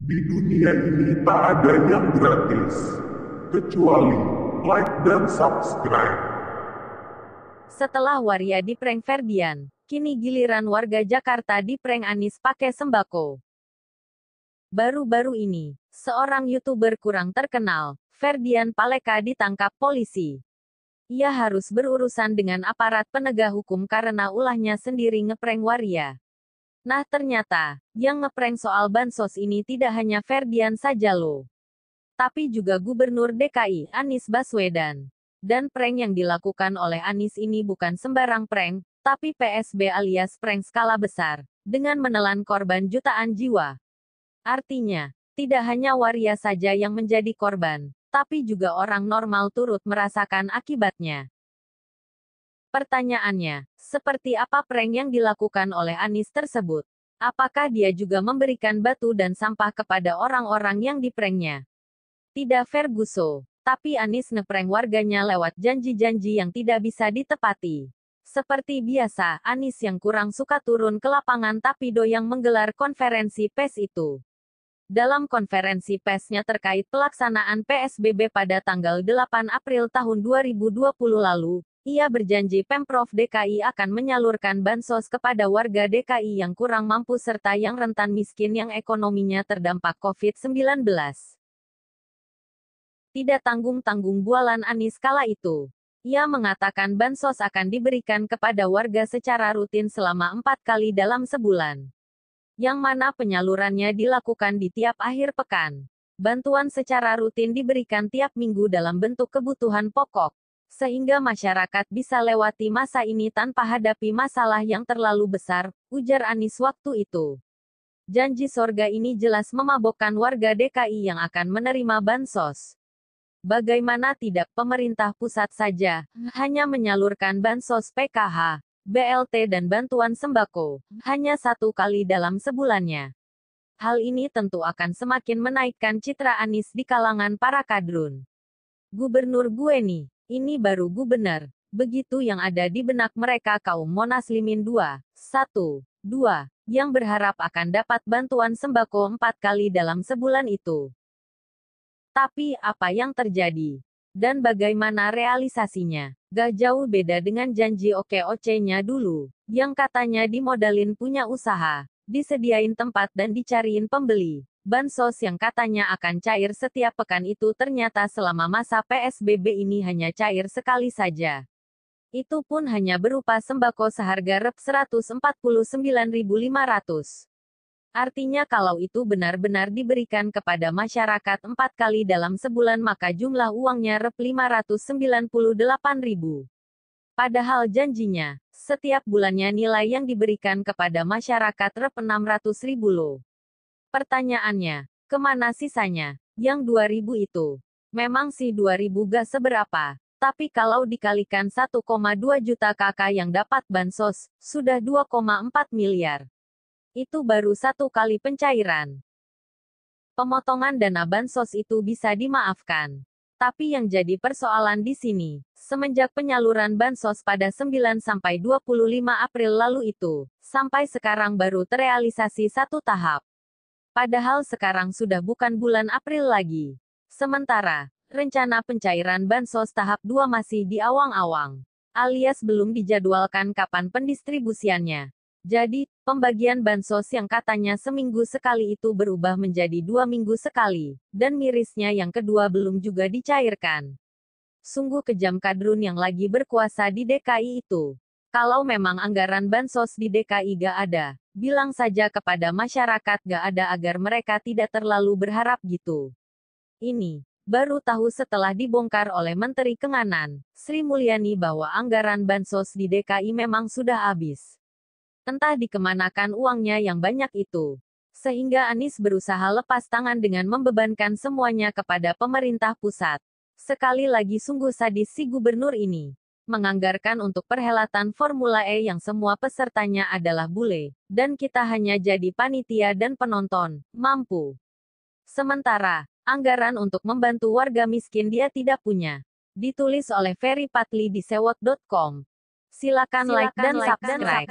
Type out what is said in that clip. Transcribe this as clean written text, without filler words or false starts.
Di dunia ini tak ada yang gratis, kecuali like dan subscribe. Setelah waria di prank Ferdian, kini giliran warga Jakarta di prank Anies pakai sembako. Baru-baru ini, seorang YouTuber kurang terkenal, Ferdian Paleka ditangkap polisi. Ia harus berurusan dengan aparat penegak hukum karena ulahnya sendiri ngeprank waria. Nah ternyata, yang ngeprank soal bansos ini tidak hanya Ferdian saja loh, tapi juga Gubernur DKI, Anies Baswedan. Dan prank yang dilakukan oleh Anies ini bukan sembarang prank, tapi PSB alias prank skala besar, dengan menelan korban jutaan jiwa. Artinya, tidak hanya waria saja yang menjadi korban, tapi juga orang normal turut merasakan akibatnya. Pertanyaannya, seperti apa prank yang dilakukan oleh Anies tersebut? Apakah dia juga memberikan batu dan sampah kepada orang-orang yang dipranknya? Tidak Ferguso, tapi Anies ngeprank warganya lewat janji-janji yang tidak bisa ditepati. Seperti biasa, Anies yang kurang suka turun ke lapangan tapi doyang menggelar konferensi pers itu. Dalam konferensi persnya terkait pelaksanaan PSBB pada tanggal 8 April tahun 2020 lalu, ia berjanji Pemprov DKI akan menyalurkan bansos kepada warga DKI yang kurang mampu serta yang rentan miskin yang ekonominya terdampak COVID-19. Tidak tanggung-tanggung bualan Anies kala itu. Ia mengatakan bansos akan diberikan kepada warga secara rutin selama 4 kali dalam sebulan. Yang mana penyalurannya dilakukan di tiap akhir pekan. Bantuan secara rutin diberikan tiap minggu dalam bentuk kebutuhan pokok. Sehingga masyarakat bisa lewati masa ini tanpa hadapi masalah yang terlalu besar, ujar Anies waktu itu. Janji sorga ini jelas memabokkan warga DKI yang akan menerima bansos. Bagaimana tidak pemerintah pusat saja, hanya menyalurkan bansos PKH, BLT dan bantuan sembako, hanya 1 kali dalam sebulannya. Hal ini tentu akan semakin menaikkan citra Anies di kalangan para kadrun. Gubernur gue nih, ini baru gubernur, begitu yang ada di benak mereka kaum Monaslimin 2, 1, 2, yang berharap akan dapat bantuan sembako 4 kali dalam sebulan itu. Tapi, apa yang terjadi? Dan bagaimana realisasinya? Gak jauh beda dengan janji oke-oce-nya dulu, yang katanya dimodalin punya usaha, disediain tempat dan dicariin pembeli. Bansos yang katanya akan cair setiap pekan itu ternyata selama masa PSBB ini hanya cair sekali saja. Itu pun hanya berupa sembako seharga Rp149.500. Artinya kalau itu benar-benar diberikan kepada masyarakat 4 kali dalam sebulan maka jumlah uangnya Rp598.000. Padahal janjinya, setiap bulannya nilai yang diberikan kepada masyarakat Rp600.000 loh. Pertanyaannya, kemana sisanya? Yang 2.000 itu. Memang sih 2.000 gak seberapa. Tapi kalau dikalikan 1,2 juta kakak yang dapat bansos, sudah 2,4 miliar. Itu baru 1 kali pencairan. Pemotongan dana bansos itu bisa dimaafkan. Tapi yang jadi persoalan di sini, semenjak penyaluran bansos pada 9-25 April lalu itu, sampai sekarang baru terrealisasi 1 tahap. Padahal sekarang sudah bukan bulan April lagi. Sementara, rencana pencairan bansos tahap 2 masih di awang-awang, alias belum dijadwalkan kapan pendistribusiannya. Jadi, pembagian bansos yang katanya seminggu sekali itu berubah menjadi 2 minggu sekali, dan mirisnya yang kedua belum juga dicairkan. Sungguh kejam kadrun yang lagi berkuasa di DKI itu. Kalau memang anggaran bansos di DKI gak ada, bilang saja kepada masyarakat gak ada agar mereka tidak terlalu berharap gitu. Ini, baru tahu setelah dibongkar oleh Menteri Keuangan, Sri Mulyani bahwa anggaran bansos di DKI memang sudah habis. Entah dikemanakan uangnya yang banyak itu. Sehingga Anies berusaha lepas tangan dengan membebankan semuanya kepada pemerintah pusat. Sekali lagi sungguh sadis si gubernur ini. Menganggarkan untuk perhelatan Formula E yang semua pesertanya adalah bule. Dan kita hanya jadi panitia dan penonton. Mampu. Sementara, anggaran untuk membantu warga miskin dia tidak punya. Ditulis oleh Ferry Patli di sewot.com. Silakan like dan subscribe.